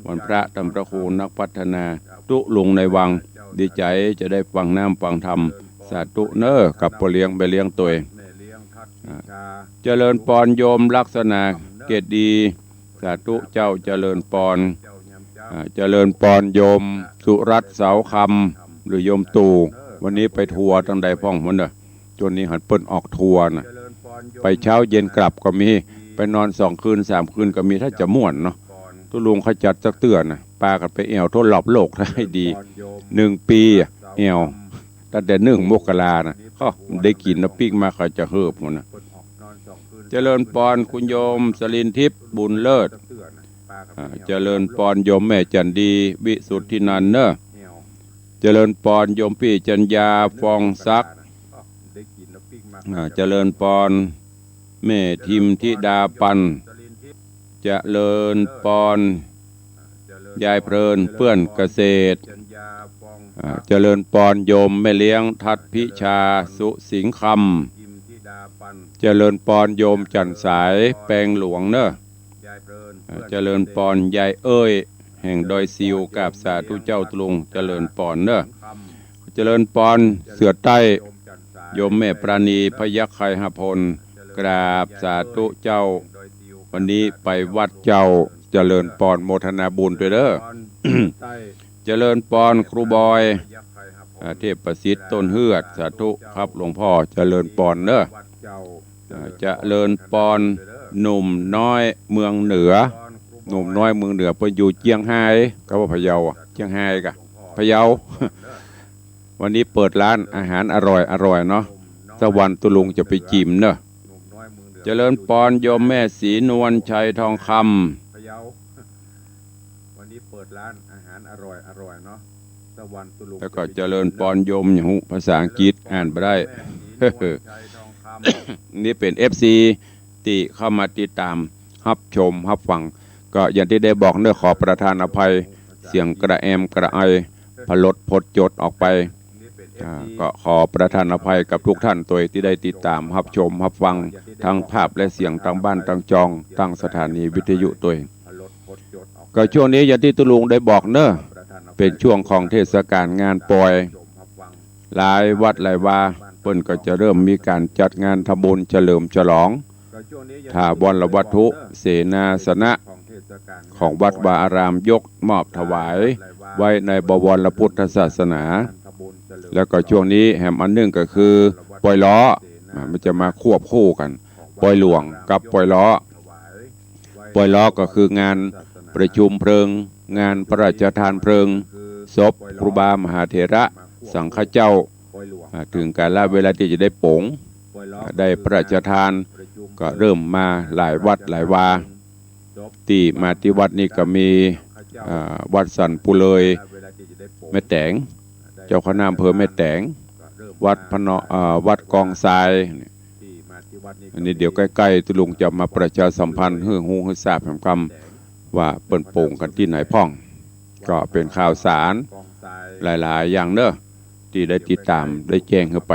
วันพระธรรมพระครูนักพัฒนาตุลุงในวังดีใจจะได้ฟังน้ำฟังธรรมสาธุเนอะกับพ่อเลี้ยงไปเลี้ยงตัวเองเจริญปอนโยมลักษณะเกตดีสาธุเจ้าเจริญปอนเจริญปอนโยมสุรัตน์เสาคำหรือโยมตู่วันนี้ไปทัวร์ตั้งใดพ่องมันเนอะจนนี้หันเปิ้นออกทัวร์นะไปเช้าเย็นกลับก็มีไปนอน2 คืน 3 คืนก็มีถ้าจะม่วนเนาะตุลุงเขาจัดจักเตือนนะปากันไปแอวทดรอบโลกได้ดี1 ปีแอวตั้งแต่1 มกรานะก็ได้กินน้ำปิ้งมาเขาจะเฮิบหมดนะเจริญปอนคุณโยมสลินทิพย์บุญเลิศเจริญปอนโยมแม่จันดีวิสุทธินันท์เนอะเจริญปอนโยมพี่จัญญาฟองซักเจริญปอนแม่ทิมธิดาปันเจริญปอนยายเพลินเปื้อนเกษตรเจริญปอนโยมแม่เลี้ยงทัดพิชาสุสิงคำเจริญปอนโยมจันสายแปลงหลวงเนอะเจริญปอนยายเอ้ยแห่งดอยซิวกับสาธุเจ้าตรุงเจริญปอนเนอะเจริญปอนเสือใต้โยมแม่ปราณีพยัคฆ์ไคหพลกราบสาธุเจ้าวันนี้ไปวัดเจ้าเจริญปอนโมทนาบุญด้วยเด้อ เจริญปอนครูบอยเทพประสิทธิ์ต้นเฮือดสาธุครับหลวงพ่อเจริญปอนเด้อเจริญปอนหนุ่มน้อยเมืองเหนือ หนุ่มน้อยเมืองเหนือเพิ่นอยู่เจียงไฮ้ก็ว่าพะเยาเจียงไฮ้กะพะเยา วันนี้เปิดร้านอาหารอร่อยเนาะตะวันตุลุงจะไปจิ้มเนอะเจริญปอนโยมแม่ศรีนวลชัยทองคำวันนี้เปิดร้านอาหารอร่อยเนาะตะวันตุลุงแล้วก็เจริญปอนโยมอย่างภาษาอังกฤษอ่านบ่ได้ นี่เป็น FC ที่เข้ามาติดตามรับชมรับฟังก็อย่างที่ได้บอกเนื้อขอประทานอภัยเสียงกระแอมกระไอพลดพดจดออกไปก็ขอประทานอภัยกับทุกท่านตัวที่ได้ติดตามรับชมรับฟังทั้งภาพและเสียงทั้งบ้านทั้งจองทั้งสถานีวิทยุตัวก็ช่วงนี้อย่างที่ตุลุงได้บอกเนอะเป็นช่วงของเทศกาลงานปอยหลายวัดหลายวาเปิ้นก็จะเริ่มมีการจัดงานทำบุญเฉลิมฉลองถาวรวัตถุเสนาสนะของวัดวาอารามยกมอบถวายไว้ในบวรพุทธศาสนาแล้วก็ช่วงนี้แหมอันหนึ่งก็คือปอยล้อมันจะมาควบคู่กันปอยหลวงกับปอยล้อก็คืองานประชุมเพลิงงานพระราชทานเพลิงศพครูบามหาเถระสังฆเจ้าถึงกาลเวลาที่จะได้โป๋งได้พระราชทานก็เริ่มมาหลายวัดหลายวาที่มาที่วัดนี้ก็มีวัดสันปุเลยแม่แตงเจ้าคณะอำเภอแม่แตงวัดพนวัดกองทรายอันนี้เดี๋ยวใกล้ๆตุลุงจะมาประชาสัมพันธ์ให้ฮู้ให้ทราบคำว่าเปิ่นโป่งกันที่ไหนพ่องก็เป็นข่าวสารหลายๆอย่างเนอะที่ได้ติดตามได้แจ้งเข้าไป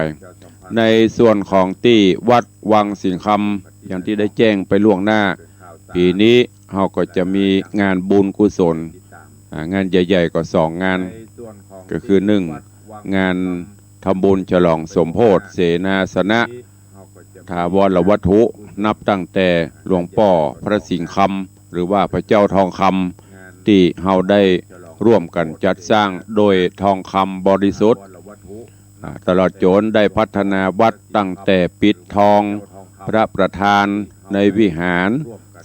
ในส่วนของที่วัดวังสิงคำอย่างที่ได้แจ้งไปล่วงหน้าปีนี้เราก็จะมีงานบุญกุศลงานใหญ่ๆก็2งานก็คือ1งานทำบุญฉลองสมโภชเสนาสนะถาวรวัตถุนับตั้งแต่หลวงพ่อพระสิงห์คำหรือว่าพระเจ้าทองคำที่เราได้ร่วมกันจัดสร้างโดยทองคำบริสุทธิ์ตลอดจนได้พัฒนาวัดตั้งแต่ปิดทองพระประธานในวิหาร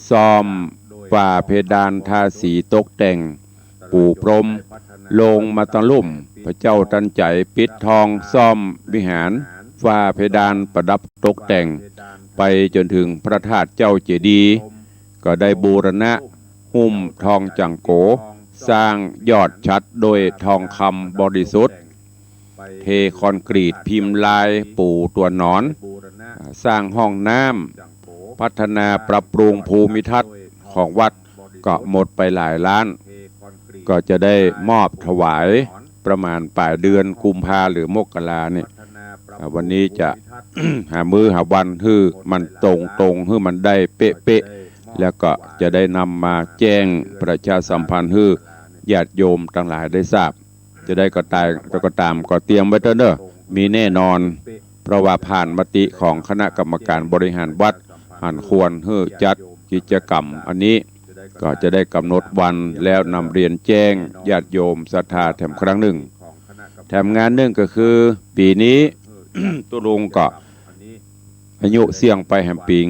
ซ่อมฝ้าเพดานทาสีตกแต่งปูพรมลงมาตะลุ่มพระเจ้าตันใจปิดทองซ่อมวิหารฝ้าเพดานประดับตกแต่งไปจนถึงพระธาตุเจ้าเจดีย์ก็ได้บูรณะหุ้มทองจังโกสร้างยอดชัดโดยทองคำบริสุทธิ์เทคอนกรีตพิมพ์ลายปูตัวหนอนสร้างห้องน้ำพัฒนาปรับปรุงภูมิทัศน์ของวัดก็หมดไปหลายล้านก็จะได้มอบถวายประมาณปลายเดือนกุมภาหรือมกราเนี่ยวันนี้จะ หามื้อหาวันฮื้อมันตรงฮื้อมันได้เป๊ะๆแล้วก็จะได้นำมาแจ้งประชาสัมพันธ์ฮื้อญาติโยมทั้งหลายได้ทราบจะได้ก็ตามก็เตรียมไว้เถอะเด้อมีแน่นอนเพราะว่าผ่านมติของคณะกรรมการบริหารวัดหันควรฮื้อจัดกิจกรรมอันนี้ก็จะได้กำหนดวันแล้วนำเรียนแจ้งญาติโยมศรัทธาแถมครั้งหนึ่งแถมงานหนึ่งก็คือปีนี้ ตุลุงก็อายุเสี่ยงไปแห่มปิง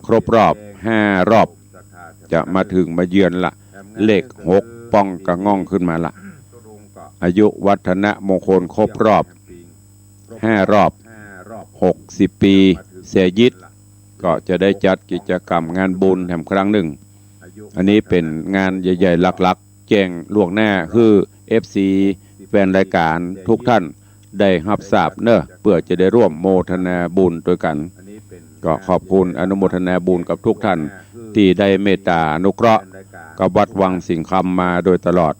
ครบรอบ5 รอบจะมาถึงมาเยือนละเลข6ป้องกระง่องขึ้นมาละอายุวัฒนมงคลครบรอบ5 รอบ60 ปีเสยยิดก็จะได้จัดกิจกรรมงานบุญแถมครั้งหนึ่งอันนี้เป็นงานใหญ่ๆหลักๆแจ้งล่วงหน้าคือ FC แฟนรายการทุกท่านได้รับทราบเนอะเพื่อจะได้ร่วมโมทนาบุญด้วยกันก็ขอบคุณอนุโมทนาบุญกับทุกท่านที่ได้เมตตาอนุเคราะห์กับวัดวังสิงคำมาโดยตลอด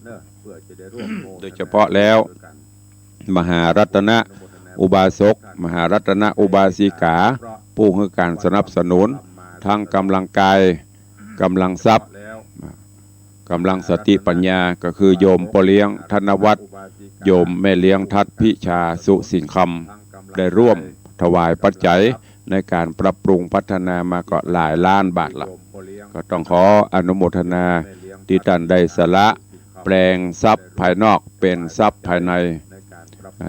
โดยเฉพาะแล้วมหารัตนอุบาสกมหารัตนอุบาสิกาผู้ให้การสนับสนุนทั้งกำลังกายกำลังทรัพย์กำลังสติปัญญาก็คือโยมปเลี้ยงธนวัฒน์โยมแม่เลี้ยงทัดพิชาสุสิงคำได้ร่วมถวายปัจจัยในการปรับปรุงพัฒนามาก็หลายล้านบาทละก็ต้องขออนุโมทนาที่ท่านได้สละแปลงทรัพย์ภายนอกเป็นทรัพย์ภายใน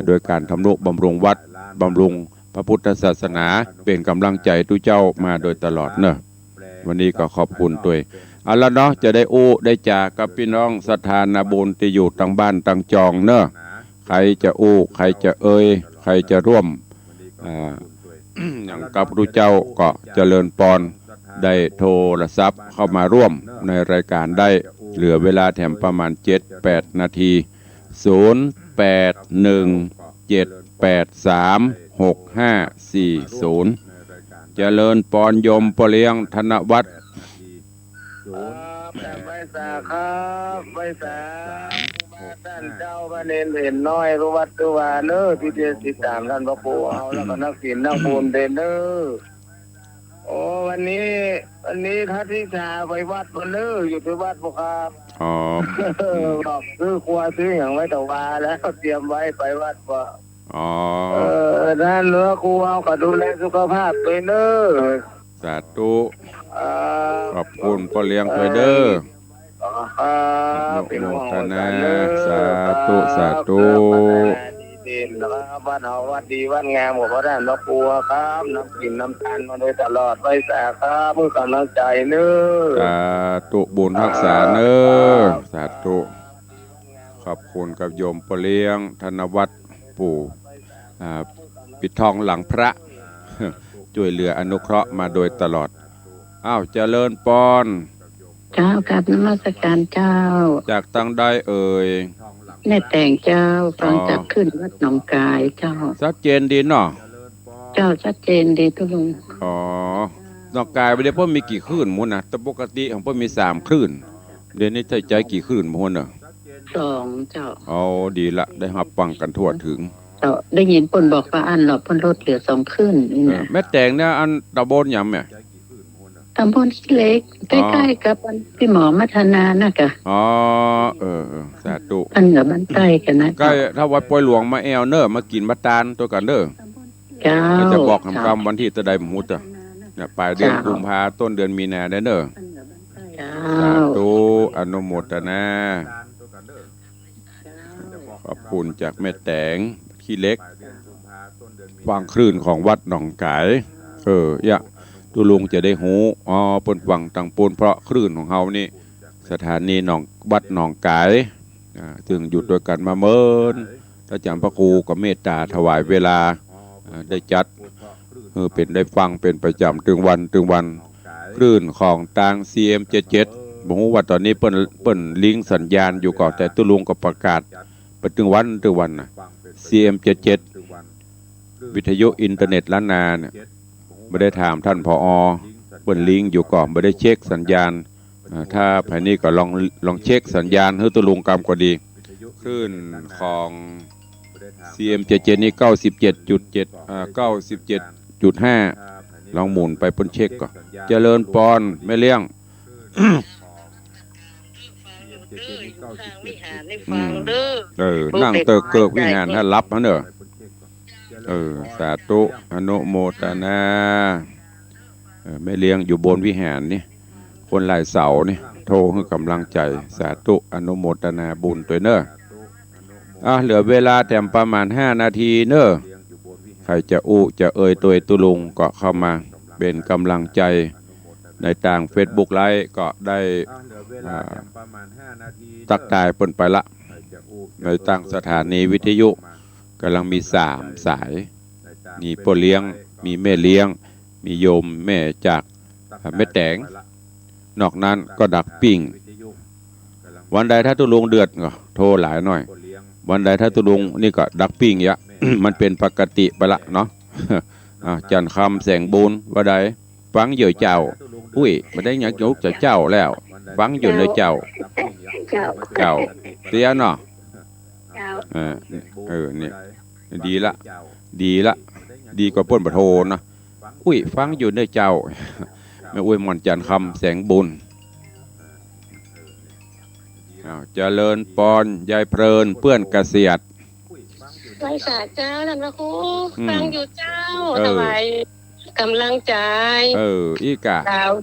โดยการทำนุบำรุงวัดบำรุงพระพุทธศาสนาเป็นกำลังใจทุกเจ้ามาโดยตลอดเนอะวันนี้ก็ขอบคุณด้วย เอาละเนาะจะได้อู้ได้จากับพี่น้องสถานบุญที่อยู่ต่างบ้านต่างจองเนอะใครจะอู้ใครจะเอ่ยใครจะร่วมอย่างกับรู้เจ้าก็เจริญปอนได้โทรศัพท์เข้ามาร่วมในรายการได้เหลือเวลาแถมประมาณ 7-8 นาที 0817836540 เจริญปอนยมปเลี้ยงธนวัฒน์แต่ไปสาครับไปสามาท่านเจ้าพระเนรเห็นน้อยรู้วัดตัวเนอที่เดียติดตามท่านพระครูเอาแล้วก็นักศิลป์นักบุญเดนเนอโอ้วันนี้ท่านที่ชาไปวัดบนเนออยู่ที่วัดบุครับ อ๋อ บอกซื้อครัวซื้ออย่างไว้แต่ว่าแล้วเตรียมไว้ไปวัดว่า อ๋อ ท่านเนื้อครูเอาก็ดูแลสุขภาพไปเนอ สาธุขอบคุณปเลี้ยงไปเด้อโมทนาสาธุสาธุดีนะครับบ้านเฮาวัดดีวัดงามของพระท่านพระครูครับน้ำกินน้ำทานมาโดยตลอดไปสาครับมือกำลังใจเนื้อสาธุบุญรักษาเน้อสาธุขอบคุณกับโยมปเลี้ยงธนวัฒน์ปู่ปิดทองหลังพระช่วยเหลืออนุเคราะห์มาโดยตลอดอ้าวเจริญปอนเจ้ากับนมัสการเจ้าจากตั้งได้เอ่ยแม่แต่งเจ้าฟังจากขึ้นวัดหนองกายเจ้าชัดเจนดีเนาะเจ้าชัดเจนดีทุกลุงอ๋อหนองกายไม่ได้เพราะมีกี่คลื่นมุนนะแต่ปกติของเพิ่นมี3คลื่นเดี๋ยวนี้ใจกี่คลื่นมุนเนาะ2เจ้าเอาดีละได้รับฟังกันทั่วถึงเจ้าได้ยินเพิ่นบอกว่าอันหรอกเพิ่นลดเหลือ2คลื่นนี่นะแม่แต่งเนี่ยอันตะบนหยังแม่ตำบลขี้เล็กใกล้ๆกับพี่หมอมัฒนาน่ะกะอ๋อสาธุอันกับบ้านใกล้กันนะใกล้ถ้าวัดป่วยหลวงมาแอวเนอมากินมาตาลตัวกันเด้อเจ้าจะบอกคำวันที่ตะใดหมูจ้ะเนี่ยปลายเดือนกุมภาต้นเดือนมีนาได้เด้อสาธุอนุโมทนาขอบคุณจากแม่แตงขี้เล็กฟังคลื่นของวัดหนองกายยะตุลุงจะได้หูปนฟังตังปนเพราะคลื่นของเฮานี่สถานีหนองวัดหนองกายถึงหยุดโดยกันมาเมินถ้าจำพระครูก็เมตตาถวายเวลาได้จัดเป็นได้ฟังเป็นประจำถึงวันคลื่นของต่าง CM77 บ่ฮู้ว่าตอนนี้เปิ้นลิงก์สัญญาณอยู่ก่อนแต่ตุลุงก็ประกาศไปถึงวันน่ะ CM77 วิทยุอินเทอร์เน็ตล้านนาเนี่ยไม่ได้ถามท่านผอ.เปิ้นลิงก์อยู่ก่อนไม่ได้เช็คสัญญาณถ้าภายนี้ก็ลองเช็คสัญญาณให้ตุลุงกรรมก็ดีคลื่นของ CM77 นี่ 97.7 97.5 ลองหมุนไปเปิ้นเช็คก่อนเจริญปอนแม่เลี้ยงนั่งเติกเกิกวิหารถ้ารับนะเนอะสาธุอนุโมทนาแม่เลี้ยงอยู่บนวิหารนี่คนหลายเสานี่โทรให้กำลังใจสาธุอนุโมทนาบุญตัวเนอะเหลือเวลาแถมประมาณ5 นาทีเนอะใครจะอู้จะเอ่ยตัวตุลุงก็เข้ามาเป็นกำลังใจในต่าง Facebook ไลฟ์ก็ได้ตักทายเปิ้นไปละในต่างสถานีวิทยุกำลังมี3 สายมีพ่อเลี้ยงมีแม่เลี้ยงมีโยมแม่จากแม่แตงนอกนั้นก็ดักปิ้งวันใดถ้าตุลุงเดือดก็โทรหลายหน่อยวันใดถ้าตุลุงนี่ก็ดักปิ้งยะ มันเป็นปกติไปละเนาะ จันคำแสงบุญว่าใดฟังอยู่เจ้าอุ้ยมาได้ยักยกจากเจ้าแล้วฟังอยู่ในเจ้าเตี้ยเนาะเนี่ยดีละดีกว่าป้นปะโทนะอุ้ยฟังอยู่ในเจ้าแม่อุ้ยมอนจันคำแสงบุญเจริญปอนยายเพลินเพื่อนเกษียดไว้สาเจ้าท่านพระครูฟังอยู่เจ้าถวายกำลังใจอีกะ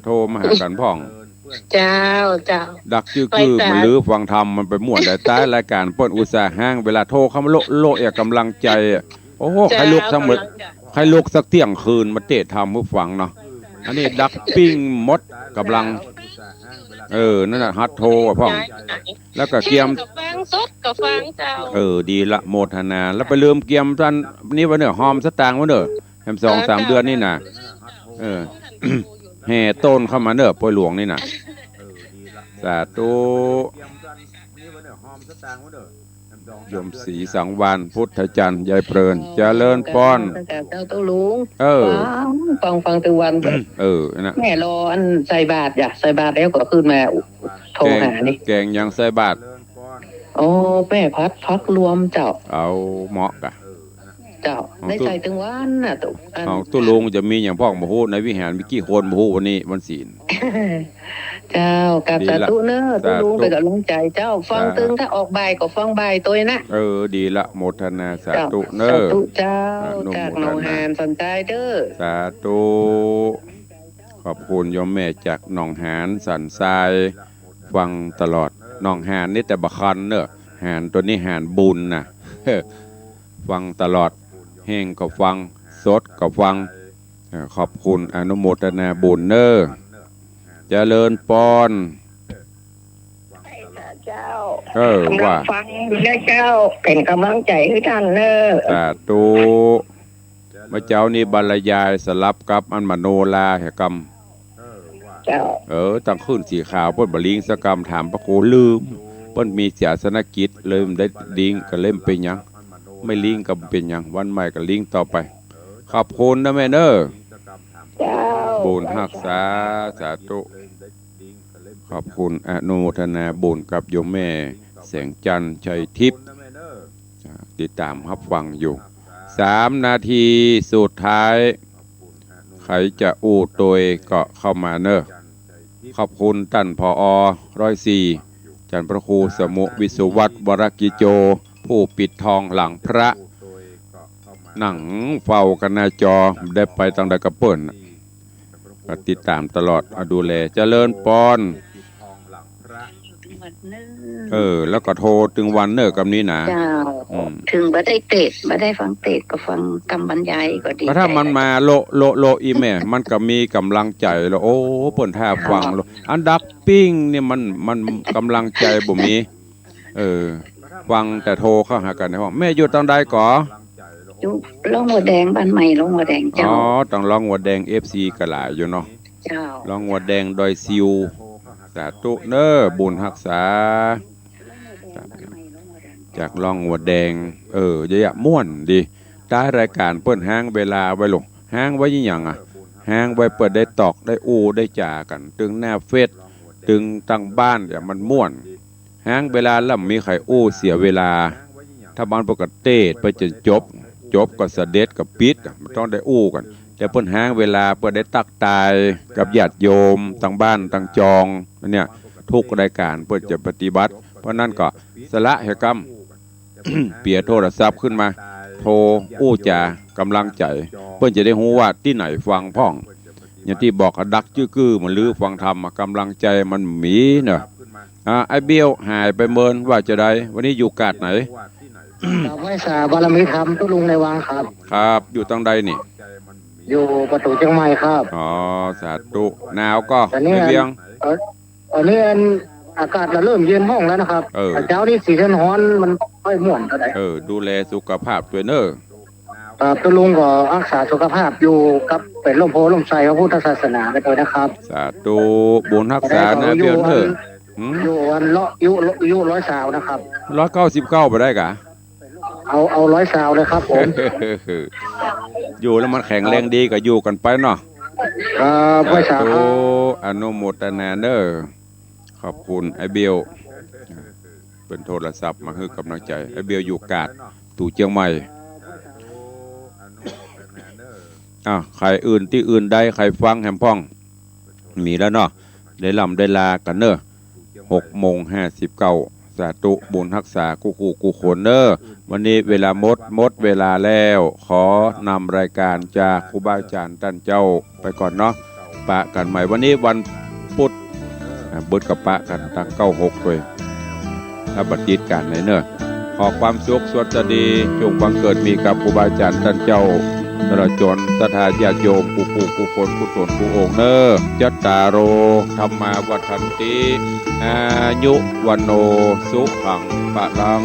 โทรมาหากันพ่องเจ้าดักชื่อคือมันลื้อฟังธรรมมันไปม่วนได้ใต้รายการเปิ้นอุตสาห์ห้างเวลาโทรเข้ามาโลกำลังใจโอ้โหใครลุกทั้งหมดใครลุกสักเที่ยงคืนมาเตะธรรมผู้ฟังเนาะอันนี้ดักปิ้งมดกำลัง นั่นน่ะฮัดโทอ่ะพ่องแล้วก็เกียม กับฟังสดกับฟังเจ้าดีละโมทนาแล้วไปลืมเกียมท่านนี่วะเนอะหอมสตางค์วะเนอะแฮม2-3 เดือนนี่น่ะแห่ต้นเข้ามาเนอะป่วยหลวงนี่น่ะสาธุยมศรีสังวานพุทธจันทร์ยายเพลินเจริญป้อนเจ้าตู้ลุงฟังทุกวันนะแม่รออันใส่บาตรจ้ะใส่บาตรแล้วก็ขึ้นมาโทรหานี่แกงยังใส่บาตรโอ้แม่พักรวมเจ้าเอาเหมาะกะเจ้าได้ใส่ถึงวันน่ะตู้ลุงจะมีอย่างพ่องบ่ฮู้ในวิหารมีกี่คนบ่ฮู้วันนี้วันศีลเจ้ากับสาธุเนอะตู้ลุงไปกับลุงใจเจ้าฟังตึงถ้าออกใบก็ฟังใบตัวนะดีละโมทนาสาธุเนอะสาธุเจ้าจากหนองหานสันใต้เด้อสาธุขอบคุณโยมแม่จากหนองหานสันทรายฟังตลอดหนองหานนี่แต่บักคันเนอะหานตัวนี้หานบุญน่ะฟังตลอดแห้งก็ฟังสดก็ฟังขอบคุณอนุโมทนาบุญเนอะเจริญปอนเจ้าว่าฟังเจ้าเป็นกำลังใจให้ท่านเนอะสาธุเมื่อเจ้านี่บรรยายสลับกับอันมโนลาเหกรรมเจ้าตั้งขึ้นสีขาวเปิ้นบลิงสกรรมถามพระครูลืมเปิ้นมีศาสนกิจเริ่มได้ลิงก็เล่มเป็นยังไม่ลิงก็เป็นยังวันใหม่ก็ลิงต่อไปขอบคุณนะแม่เนอะบุญรักษาสาธุขอบคุณอนุโมทนาบุญกับโยมแม่แสงจันทร์ชัยทิพย์ติดตามรับฟังอยู่3 นาทีสุดท้ายใครจะอู้ตัวก็เข้ามาเนอะขอบคุณท่านผอ104จันทร์พระครูสมุวิสุวัตรวรกิโจผู้ปิดทองหลังพระหนังเฝ้ากันหน้าจอได้ไปตั้งแต่กระเปิ้นติดตามตลอดดูแลเจริญปอนแล้วก็โทรถึงวันเนอะกับนี้นะถึงบ่ได้เตะบ่ได้ฟังเตะก็ฟังกำบรรยายก็ดีถ้ามันมาโลอีแม่มันก็มีกำลังใจแล้วโอ้เปิ้นท่าฟังอันดับปิ้งเนี่ยมันกำลังใจบ่มีฟังแต่โทรเข้าหากันในห้องแม่อยู่ตรงใดก่ออยู่ล่องหัวแดงบ้านใหม่ล่องหัวแดงเจ้าต้องล่องหัวแดง FC ก็หลายอยู่เนาะเจ้าล่องหัวแดงดอยซิวสาธุเนอบุญรักษาจากล่องหัวแดงเยอะม่วนดีได้รายการเปิ้นห้างเวลาไว้ลงห้างไว้ยิ่งหยังห้างไว้เปิดได้ตอกได้อู้ได้จ่ากันตึงหน้าเฟซตึงตั้งบ้านอย่างมันม่วนห้างเวลาแล้วมีใครอู้เสียเวลาถ้าบ้านปกติไปจนจบก็เสด็จกับปิดมันต้องได้อู้กันแต่เปิ้นห้างเวลาเปิ้นได้ตักตายกับญาติโยมตั้งบ้านตั้งจองเนี่ยทุกรายการเปิ้นจะปฏิบัติเพราะนั้นก็สละเหตุกรรม เปียโทรศัพท์ขึ้นมาโทรอู้จากำลังใจเปิ้นจะได้รู้ว่าที่ไหนฟังพ่องอย่างที่บอกดักจื้อกื้อมันลือฟังธรรมกำลังใจมันมีเนอะไอเบี้ยวหายไปเมินว่าจะได้วันนี้อยู่กาดไหนไหว้สาบารมีธรรมตุลุงในวังครับอยู่ตรงใดนี่อยู่ประตูเชียงใหม่ครับสาธุหนาวก็ไม่เบียงอันนี้อากาศเริ่มเย็นห้องแล้วนะครับเช้านี้สีเทนฮ้อนมันค่อยม่วนเท่าไหร่ดูแลสุขภาพตัวเนอะตุลุงก็รักษาสุขภาพอยู่กับเป็นร่มโพล่มไทรพระพุทธศาสนากันด้วยนะครับสาธุบุญรักษานะเบียงเถอะอยู่วันอยู่100นะครับ199ไปได้กะเอา100เลยครับผมอยู่แล้วมันแข็งแรงดีก็อยู่กันไปเนาะไหว้สาอนุโมทนาเด้อขอบคุณไอเบียวเป็นโทรศัพท์มาให้กำลังใจไอเบียวอยู่กาดตู่เชียงใหม่ใครอื่นที่อื่นได้ใครฟังแฮมพ่องมีแล้วเนาะได้ลำได้ลากันเนอะ6:59สาธุบุญรักษากูคนเนอะวันนี้เวลาหมดเวลาแล้วขอนำรายการจากครูบาอาจารย์ท่านเจ้าไปก่อนเนาะปะกันใหม่วันนี้วันพุธบุญกับปะกันตั้ง96ด้วยถ้าบัดจิตกันไหนเนอะขอความสุขสวัสดีจงบังเกิดมีกับครูบาอาจารย์ท่านเจ้า ตลอดจนศรัทธาญาติโยมผู้ผู้คนผู้ตนผู้องค์เนอจัตตารโอธรรมาวัฏันติอายุวันโนสุขังปะลัง